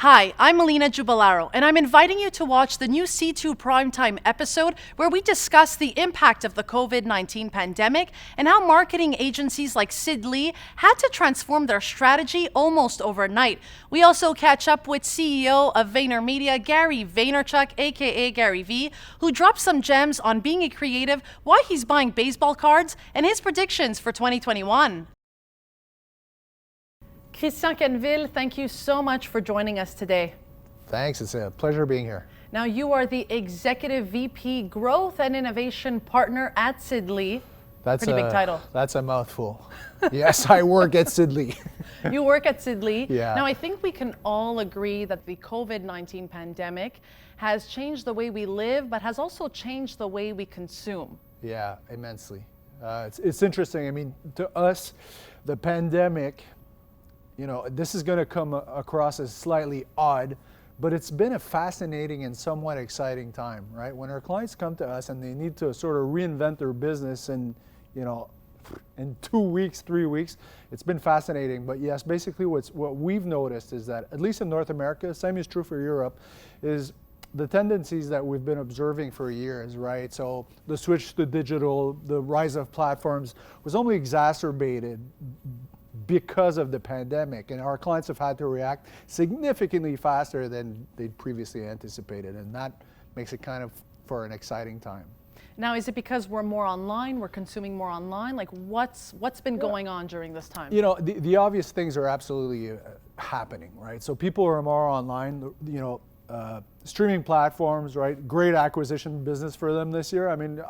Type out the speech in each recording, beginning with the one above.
Hi, I'm Melina Giubilaro, and I'm inviting you to watch the new C2 Primetime episode where we discuss the impact of the COVID-19 pandemic and how marketing agencies like Sid Lee had to transform their strategy almost overnight. We also catch up with CEO of VaynerMedia, Gary Vaynerchuk, aka Gary V, who drops some gems on being a creative, why he's buying baseball cards, and his predictions for 2021. Christian Quenneville, thank you so much for joining us today. Thanks, it's a pleasure being here. Now, you are the Executive VP Growth and Innovation Partner at Sid Lee. Pretty big title. That's a mouthful. Yes, I work at Sid Lee. You work at Sid Lee. Yeah. Now, I think we can all agree that the COVID-19 pandemic has changed the way we live, but has also changed the way we consume. Yeah, immensely. It's interesting. I mean, to us, the pandemic, you know, this is going to come across as slightly odd, but it's been a fascinating and somewhat exciting time, right? When our clients come to us and they need to sort of reinvent their business in 2 weeks, 3 weeks, it's been fascinating. But yes, basically what we've noticed is that, at least in North America, same is true for Europe, is the tendencies that we've been observing for years, right? So the switch to digital, the rise of platforms was only exacerbated because of the pandemic, and our clients have had to react significantly faster than they'd previously anticipated, and that makes it kind of for an exciting time. Now, is it because we're more online, we're consuming more online? Like, what's been going on during this time? You know, the obvious things are absolutely happening, right? So people are more online, you know, streaming platforms, right? Great acquisition business for them this year. I mean,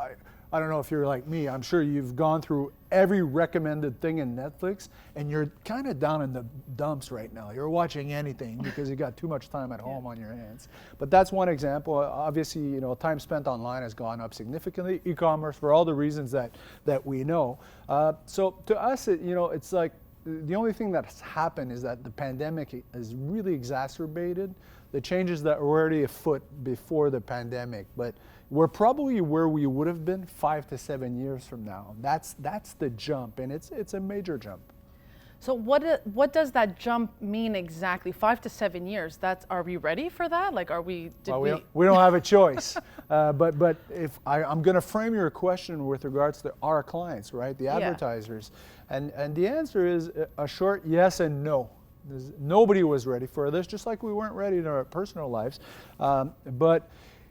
I don't know if you're like me, I'm sure you've gone through every recommended thing in Netflix and you're kind of down in the dumps right now. You're watching anything because you got too much time at home on your hands. But that's one example. Obviously, you know, time spent online has gone up significantly, e-commerce, for all the reasons that we know. So to us, you know, it's like the only thing that's happened is that the pandemic has really exacerbated the changes that were already afoot before the pandemic. But we're probably where we would have been 5 to 7 years from now. That's the jump, and it's a major jump. So what does that jump mean exactly? 5 to 7 years. Are we ready for that? Like, are we? We don't have a choice. But if I'm going to frame your question with regards to our clients, right, the advertisers, and the answer is a short yes and no. Nobody was ready for this, just like we weren't ready in our personal lives. But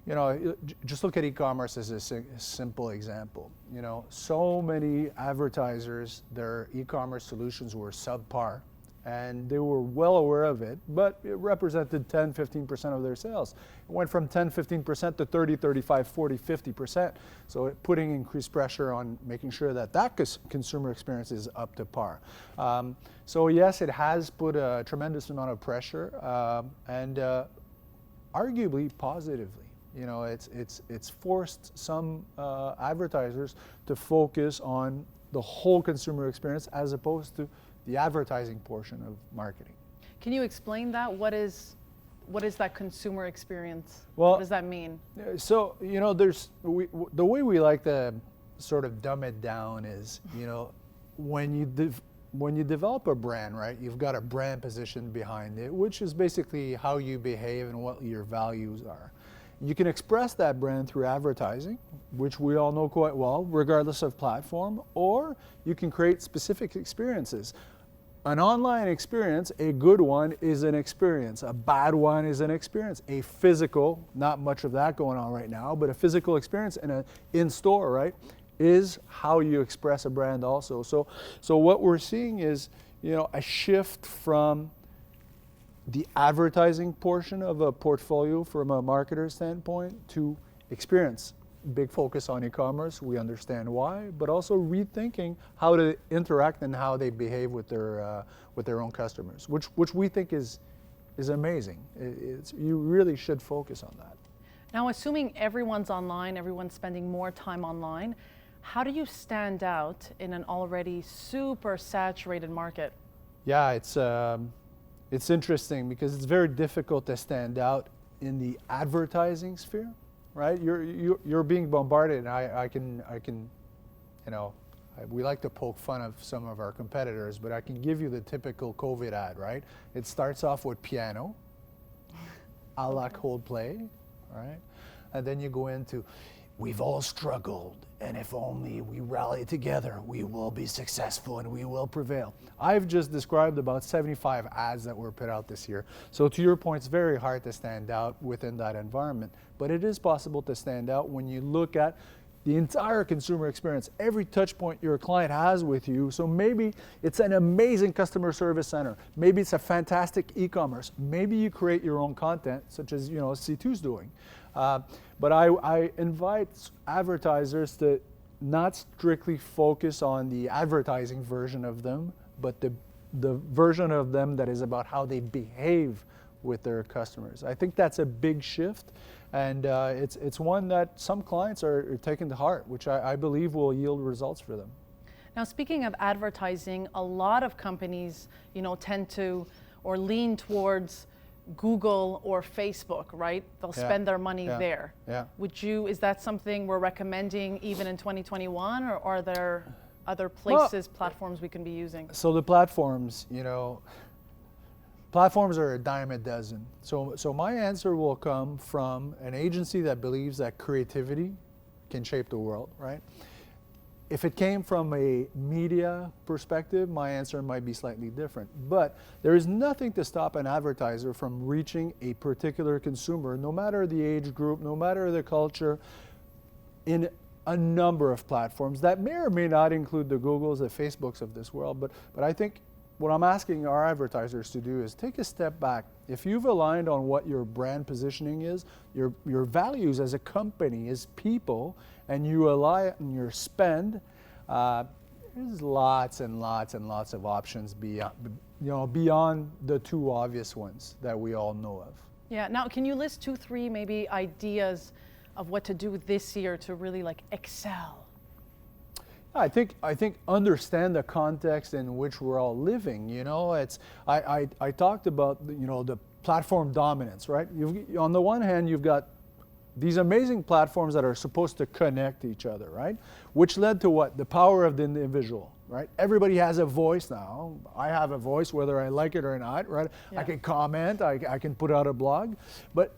you know, just look at e-commerce as a simple example. You know, so many advertisers, their e-commerce solutions were subpar, and they were well aware of it, but it represented 10, 15% of their sales. It went from 10, 15% to 30, 35, 40, 50%. So putting increased pressure on making sure that consumer experience is up to par. So yes, it has put a tremendous amount of pressure, and arguably positively. You know, it's forced some advertisers to focus on the whole consumer experience as opposed to the advertising portion of marketing. Can you explain that? What is that consumer experience? Well, what does that mean? So, you know, the way we like to sort of dumb it down is, you know, when you develop a brand, right, you've got a brand position behind it, which is basically how you behave and what your values are. You can express that brand through advertising, which we all know quite well, regardless of platform, or you can create specific experiences. An online experience, a good one, is an experience. A bad one is an experience. A physical, not much of that going on right now, but a physical experience in store, right, is how you express a brand also. So what we're seeing is, you know, a shift from the advertising portion of a portfolio from a marketer standpoint to experience. Big focus on e-commerce, we understand why, but also rethinking how to interact and how they behave with their own customers, which we think is amazing. You really should focus on that. Now, assuming everyone's online, everyone's spending more time online, how do you stand out in an already super saturated market? Yeah, it's interesting because it's very difficult to stand out in the advertising sphere, right? You're being bombarded, and I can, you know, we like to poke fun of some of our competitors, but I can give you the typical COVID ad, right? It starts off with piano, a la Coldplay, right? And then you go into, we've all struggled, and if only we rally together, we will be successful and we will prevail. I've just described about 75 ads that were put out this year. So to your point, it's very hard to stand out within that environment. But it is possible to stand out when you look at the entire consumer experience, every touch point your client has with you. So maybe it's an amazing customer service center. Maybe it's a fantastic e-commerce. Maybe you create your own content, such as C2's doing. But I invite advertisers to not strictly focus on the advertising version of them, but the version of them that is about how they behave with their customers. I think that's a big shift, and it's one that some clients are taking to heart, which I believe will yield results for them. Now, speaking of advertising, a lot of companies, tend to or lean towards Google or Facebook, right? They'll spend their money there. Yeah. Is that something we're recommending even in 2021, or are there other places, platforms we can be using? So the platforms, platforms are a dime a dozen. So my answer will come from an agency that believes that creativity can shape the world, right? If it came from a media perspective, my answer might be slightly different. But there is nothing to stop an advertiser from reaching a particular consumer, no matter the age group, no matter the culture, in a number of platforms that may or may not include the Googles, the Facebooks of this world. But I think what I'm asking our advertisers to do is take a step back. If you've aligned on what your brand positioning is, your values as a company is people, and you align on your spend, there's lots and lots and lots of options beyond the two obvious ones that we all know of. Yeah. Now, can you list 2, 3 maybe ideas of what to do this year to really excel? I think understand the context in which we're all living. I talked about the platform dominance, right? On the one hand, you've got these amazing platforms that are supposed to connect each other, right? Which led to what? The power of the individual, right? Everybody has a voice now. I have a voice whether I like it or not, right? Yeah. I can comment, I can put out a blog. But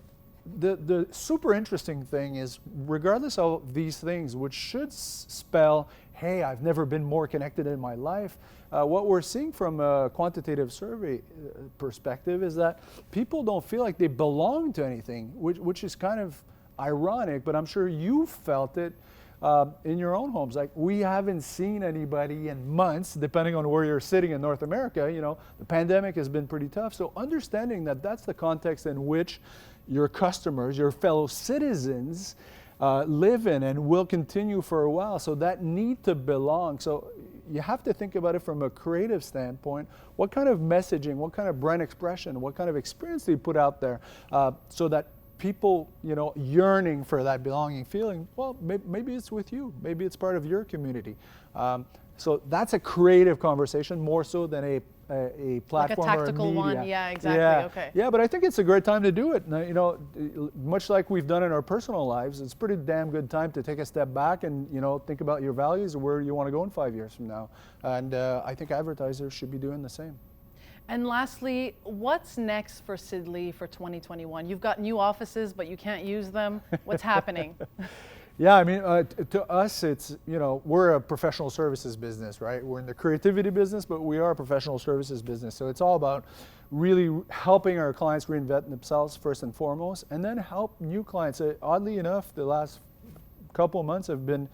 the super interesting thing is, regardless of these things, which should spell, hey, I've never been more connected in my life, what we're seeing from a quantitative survey perspective is that people don't feel like they belong to anything, which is kind of ironic, but I'm sure you felt it in your own homes. Like, we haven't seen anybody in months, depending on where you're sitting in North America. The pandemic has been pretty tough. So understanding that that's the context in which your customers, your fellow citizens live in and will continue for a while. So that need to belong. So you have to think about it from a creative standpoint. What kind of messaging, what kind of brand expression, what kind of experience do you put out there so that people, yearning for that belonging feeling, well, maybe it's with you. Maybe it's part of your community. So that's a creative conversation more so than a platform, like a tactical or a media. one. Yeah, exactly. Yeah. Okay. Yeah, but I think it's a great time to do it. Much like we've done in our personal lives, it's a pretty damn good time to take a step back and think about your values and where you want to go in 5 years from now. And I think advertisers should be doing the same. And lastly, what's next for Sidley for 2021? You've got new offices, but you can't use them. What's happening? Yeah, I mean, to us, it's, we're a professional services business, right? We're in the creativity business, but we are a professional services business. So it's all about really helping our clients reinvent themselves first and foremost, and then help new clients. Oddly enough, the last couple of months have been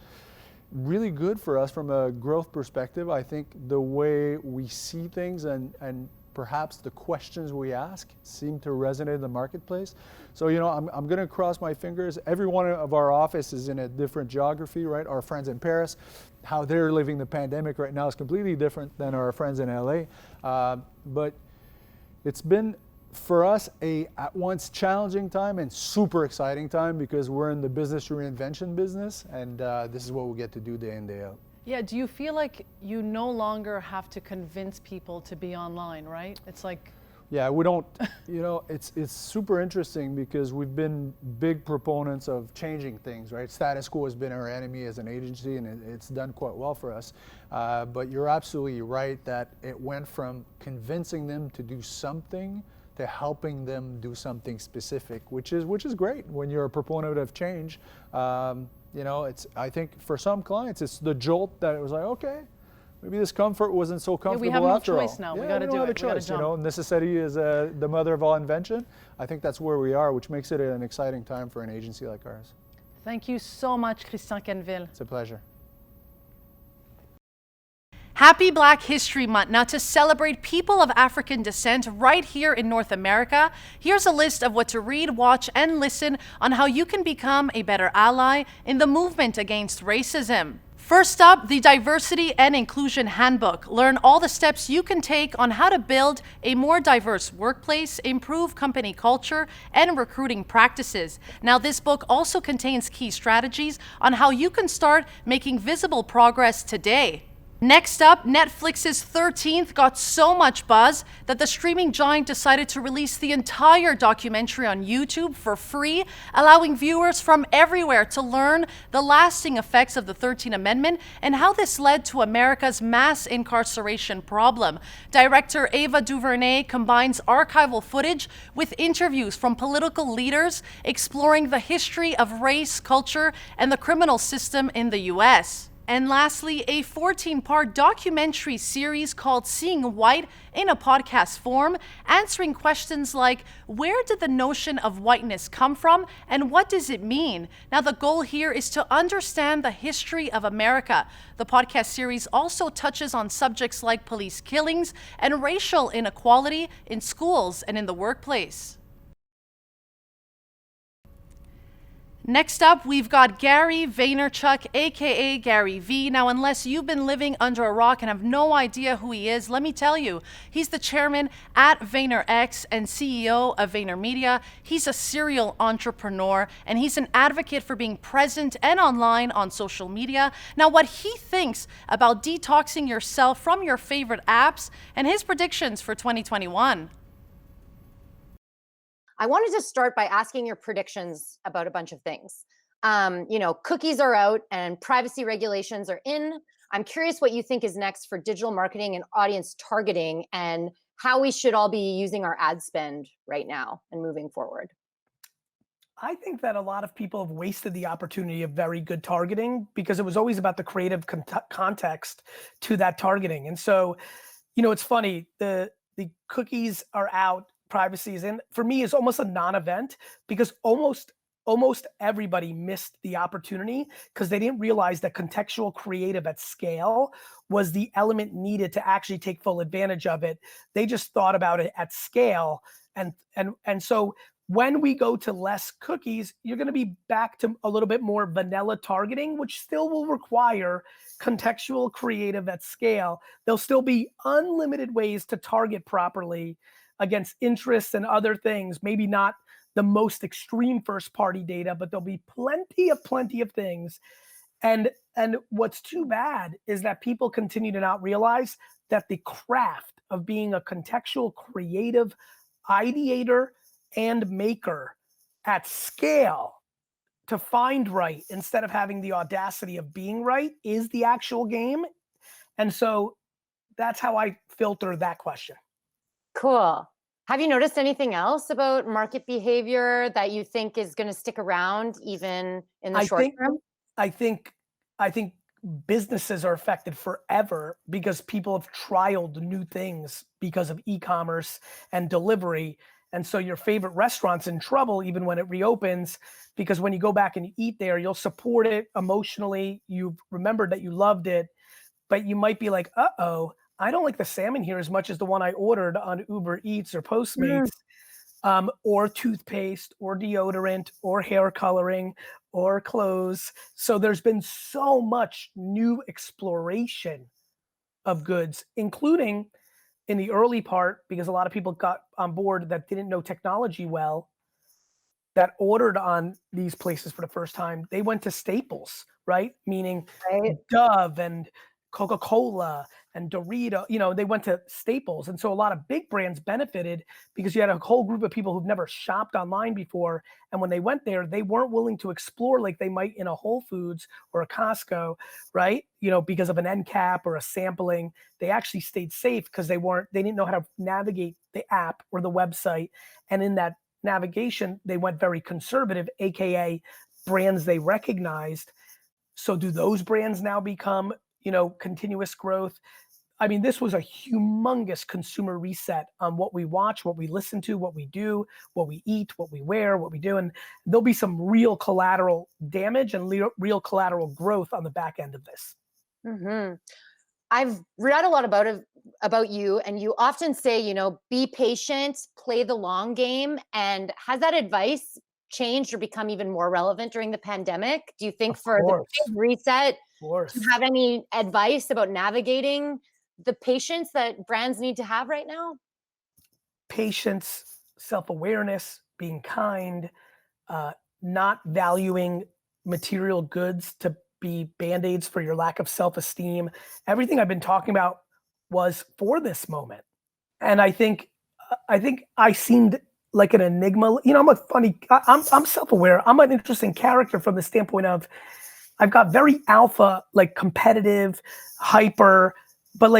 really good for us from a growth perspective. I think the way we see things and perhaps the questions we ask seem to resonate in the marketplace. So, I'm going to cross my fingers. Every one of our offices is in a different geography, right? Our friends in Paris, how they're living the pandemic right now is completely different than our friends in LA. But it's been, for us, at once challenging time and super exciting time, because we're in the business reinvention business, and this is what we get to do day in, day out. Yeah, do you feel like you no longer have to convince people to be online, right? It's like... Yeah, we don't, it's super interesting because we've been big proponents of changing things, right? Status quo has been our enemy as an agency, and it's done quite well for us. But you're absolutely right that it went from convincing them to do something to helping them do something specific, which is great when you're a proponent of change. You know, I think for some clients, it's the jolt that it was like, okay, maybe this comfort wasn't so comfortable we have no after choice all. now. Yeah, We got to do don't have it. a choice. You know, necessity is the mother of all invention. I think that's where we are, which makes it an exciting time for an agency like ours. Thank you so much, Christian Quenneville. It's a pleasure. Happy Black History Month. Now, to celebrate people of African descent right here in North America, here's a list of what to read, watch, and listen on how you can become a better ally in the movement against racism. First up, the Diversity and Inclusion Handbook. Learn all the steps you can take on how to build a more diverse workplace, improve company culture, and recruiting practices. Now, this book also contains key strategies on how you can start making visible progress today. Next up, Netflix's 13th got so much buzz that the streaming giant decided to release the entire documentary on YouTube for free, allowing viewers from everywhere to learn the lasting effects of the 13th Amendment and how this led to America's mass incarceration problem. Director Ava DuVernay combines archival footage with interviews from political leaders exploring the history of race, culture, and the criminal system in the U.S. And lastly, a 14-part documentary series called Seeing White in a podcast form, answering questions like, where did the notion of whiteness come from and what does it mean? Now, the goal here is to understand the history of America. The podcast series also touches on subjects like police killings and racial inequality in schools and in the workplace. Next up, we've got Gary Vaynerchuk, aka Gary V. Now, unless you've been living under a rock and have no idea who he is, let me tell you, he's the chairman at VaynerX and CEO of VaynerMedia. He's a serial entrepreneur, and he's an advocate for being present and online on social media. Now, what he thinks about detoxing yourself from your favorite apps and his predictions for 2021. I wanted to start by asking your predictions about a bunch of things. You know, cookies are out and privacy regulations are in. I'm curious what you think is next for digital marketing and audience targeting and how we should all be using our ad spend right now and moving forward. I think that a lot of people have wasted the opportunity of very good targeting because it was always about the creative context to that targeting. And so, you know, it's funny, the cookies are out, privacy is in, for me, is almost a non-event because almost everybody missed the opportunity because they didn't realize that contextual creative at scale was the element needed to actually take full advantage of it. They just thought about it at scale. And so when we go to less cookies, you're going to be back to a little bit more vanilla targeting, which still will require contextual creative at scale. There'll still be unlimited ways to target properly against interests and other things, maybe not the most extreme first party data, but there'll be plenty of things. And what's too bad is that people continue to not realize that the craft of being a contextual creative ideator and maker at scale to find right instead of having the audacity of being right is the actual game. And so that's how I filter that question. Cool. Have you noticed anything else about market behavior that you think is going to stick around even in the short term? I think businesses are affected forever because people have trialed new things because of e-commerce and delivery. And so your favorite restaurant's in trouble even when it reopens, because when you go back and you eat there, you'll support it emotionally. You've remembered that you loved it, but you might be like, uh-oh, I don't like the salmon here as much as the one I ordered on Uber Eats or Postmates, or toothpaste or deodorant or hair coloring or clothes. So there's been so much new exploration of goods, including in the early part, because a lot of people got on board that didn't know technology well, that ordered on these places for the first time. They went to staples, right? Meaning Dove and Coca-Cola and Dorito, you know, they went to Staples. And so a lot of big brands benefited because you had a whole group of people who've never shopped online before. And when they went there, they weren't willing to explore like they might in a Whole Foods or a Costco, right? You know, because of an end cap or a sampling, they actually stayed safe because they didn't know how to navigate the app or the website. And in that navigation, they went very conservative, AKA brands they recognized. So do those brands now become, you know, continuous growth? I mean, this was a humongous consumer reset on what we watch, what we listen to, what we do, what we eat, what we wear, what we do. And there'll be some real collateral damage and real collateral growth on the back end of this. Mm-hmm. I've read a lot about you, and you often say, you know, be patient, play the long game. And has that advice changed or become even more relevant during the pandemic? Do you think for the big reset, do you have any advice about navigating the patience that brands need to have right now? Patience, self-awareness, being kind, not valuing material goods to be band-aids for your lack of self-esteem. Everything I've been talking about was for this moment. And I think I seemed like an enigma. You know, I'm self-aware. I'm an interesting character from the standpoint of I've got very alpha, like competitive, hyper, but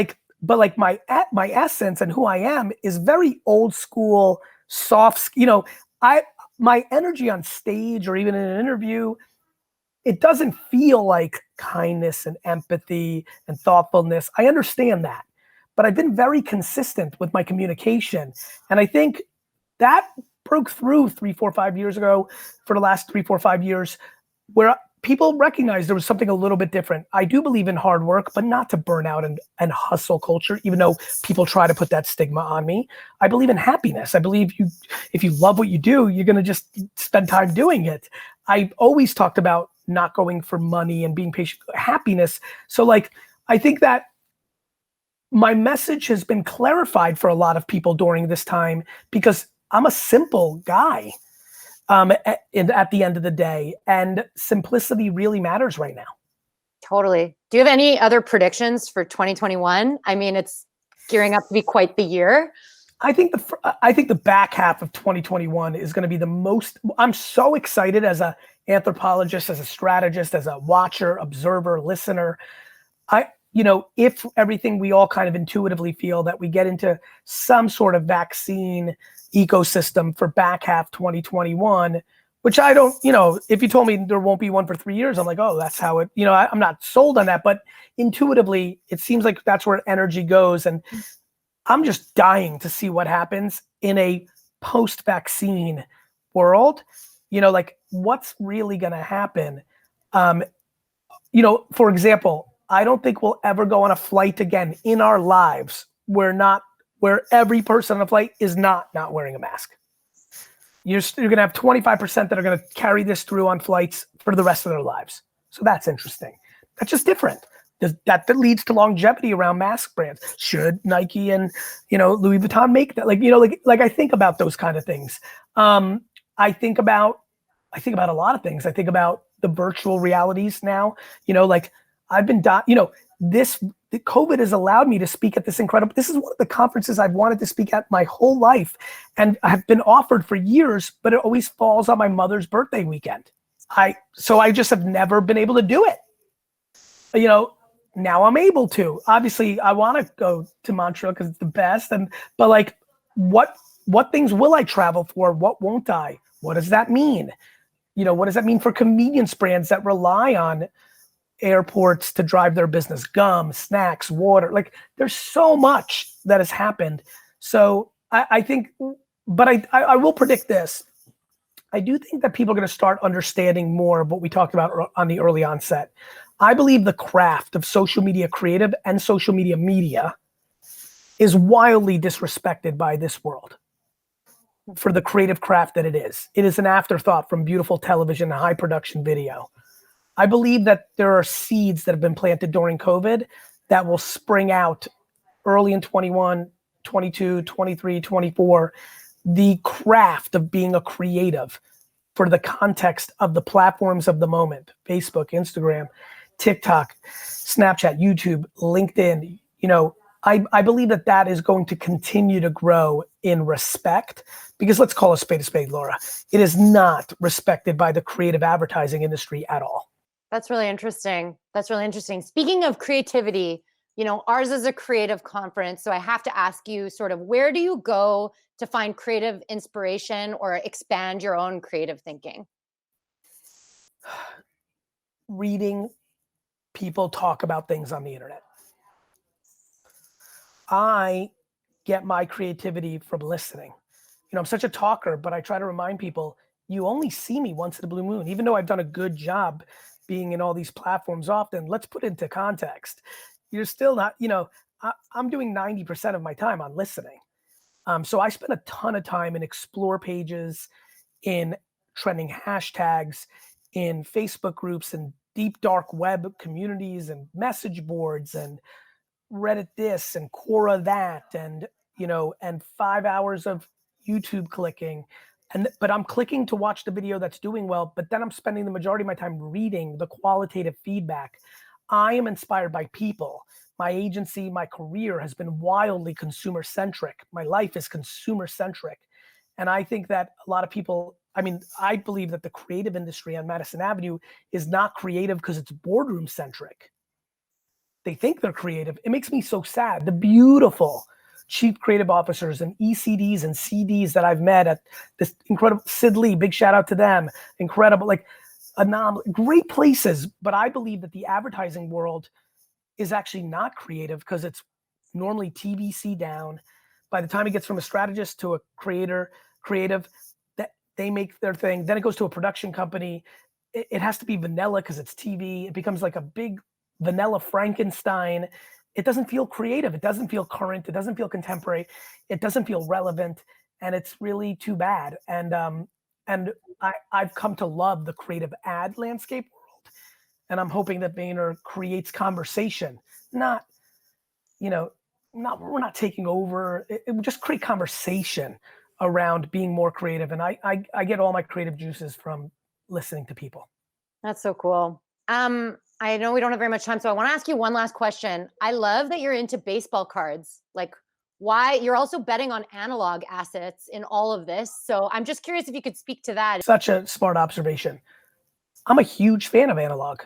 my essence and who I am is very old school, soft. You know, my energy on stage or even in an interview, it doesn't feel like kindness and empathy and thoughtfulness. I understand that, but I've been very consistent with my communication, and I think that broke through 3, 4, 5 years ago. For the last 3, 4, 5 years, where people recognized there was something a little bit different. I do believe in hard work, but not to burn out and hustle culture, even though people try to put that stigma on me. I believe in happiness. I believe if you love what you do, you're gonna just spend time doing it. I've always talked about not going for money and being patient, happiness. So like, I think that my message has been clarified for a lot of people during this time because I'm a simple guy. At the end of the day, and simplicity really matters right now. Totally. Do you have any other predictions for 2021? I mean, it's gearing up to be quite the year. I think the back half of 2021 is going to be the most. I'm so excited as an anthropologist, as a strategist, as a watcher, observer, listener. You know, if everything we all kind of intuitively feel that we get into some sort of vaccine ecosystem for back half 2021, which I don't, you know, if you told me there won't be one for 3 years, I'm like, oh, that's how it, you know, I'm not sold on that, but intuitively, it seems like that's where energy goes. And I'm just dying to see what happens in a post-vaccine world. You know, like what's really going to happen? You know, for example, I don't think we'll ever go on a flight again in our lives where every person on a flight is not wearing a mask. You're gonna have 25% that are gonna carry this through on flights for the rest of their lives. So that's interesting. That's just different. That leads to longevity around mask brands. Should Nike and, you know, Louis Vuitton make that? Like, you know, like I think about those kind of things. I think about a lot of things. I think about the virtual realities now. You know, like I've been, you know, COVID has allowed me to speak at this is one of the conferences I've wanted to speak at my whole life. And I've been offered for years, but it always falls on my mother's birthday weekend. So I just have never been able to do it. You know, now I'm able to. Obviously I want to go to Montreal because it's the best. But like, what things will I travel for? What won't I? What does that mean? You know, what does that mean for convenience brands that rely on airports to drive their business? Gum, snacks, water, like there's so much that has happened. So I think, but I will predict this. I do think that people are going to start understanding more of what we talked about on the early onset. I believe the craft of social media creative and social media is wildly disrespected by this world for the creative craft that it is. It is an afterthought from beautiful television and high production video. I believe that there are seeds that have been planted during COVID that will spring out early in 21, 22, 23, 24. The craft of being a creative for the context of the platforms of the moment, Facebook, Instagram, TikTok, Snapchat, YouTube, LinkedIn, I believe that that is going to continue to grow in respect, because let's call a spade, Laura. It is not respected by the creative advertising industry at all. That's really interesting. That's really interesting. Speaking of creativity, ours is a creative conference. So I have to ask you sort of, where do you go to find creative inspiration or expand your own creative thinking? Reading people talk about things on the internet. I get my creativity from listening. I'm such a talker, but I try to remind people, you only see me once in a blue moon. Even though I've done a good job being in all these platforms often, let's put it into context. You're still not, I'm doing 90% of my time on listening. So I spend a ton of time in explore pages, in trending hashtags, in Facebook groups, and deep dark web communities, and message boards, and Reddit this, and Quora that, and 5 hours of YouTube clicking. But I'm clicking to watch the video that's doing well, but then I'm spending the majority of my time reading the qualitative feedback. I am inspired by people. My agency, my career has been wildly consumer centric. My life is consumer centric. And I think that a lot of people, I believe that the creative industry on Madison Avenue is not creative because it's boardroom centric. They think they're creative. It makes me so sad. The beautiful chief creative officers and ECDs and CDs that I've met at this incredible, Sid Lee, big shout out to them. Incredible, great places. But I believe that the advertising world is actually not creative because it's normally TVC down. By the time it gets from a strategist to a creative, that they make their thing. Then it goes to a production company. It has to be vanilla because it's TV. It becomes like a big vanilla Frankenstein. It doesn't feel creative. It doesn't feel current. It doesn't feel contemporary. It doesn't feel relevant. And it's really too bad. And I've come to love the creative ad landscape world. And I'm hoping that Vayner creates conversation. We're not taking over. It would just create conversation around being more creative. And I get all my creative juices from listening to people. That's so cool. I know we don't have very much time, so I want to ask you one last question. I love that you're into baseball cards. Why? You're also betting on analog assets in all of this. So I'm just curious if you could speak to that. Such a smart observation. I'm a huge fan of analog.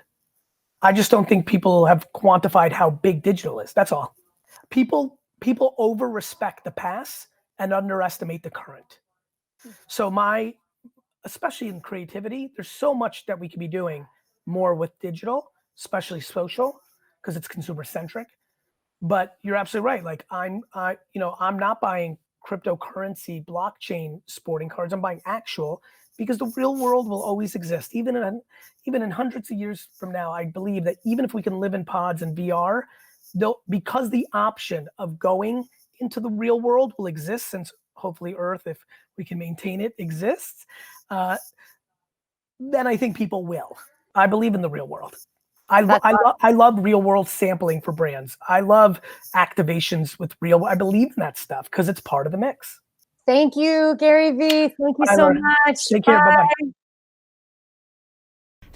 I just don't think people have quantified how big digital is. That's all. People over respect the past and underestimate the current. So especially in creativity, there's so much that we could be doing more with digital, especially social, because it's consumer centric. But you're absolutely right. I'm not buying cryptocurrency, blockchain sporting cards. I'm buying actual, because the real world will always exist. Even in hundreds of years from now, I believe that even if we can live in pods and VR, because the option of going into the real world will exist, since hopefully Earth, if we can maintain it, exists, then I think people will. I believe in the real world. I love real world sampling for brands. I love activations with I believe in that stuff because it's part of the mix. Thank you, Gary V. Thank you so much. Take care. Bye-bye.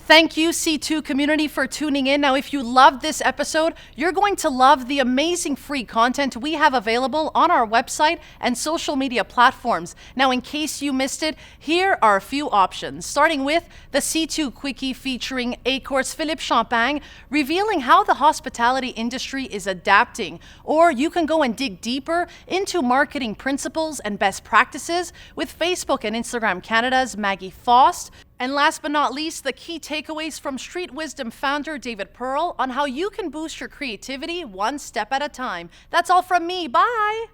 Thank you, C2 community, for tuning in. Now, if you loved this episode, you're going to love the amazing free content we have available on our website and social media platforms. Now, in case you missed it, here are a few options, starting with the C2 Quickie featuring A-Course Philippe Champagne, revealing how the hospitality industry is adapting. Or you can go and dig deeper into marketing principles and best practices with Facebook and Instagram Canada's Maggie Faust. And last but not least, the key takeaways from Street Wisdom founder David Pearl on how you can boost your creativity one step at a time. That's all from me. Bye.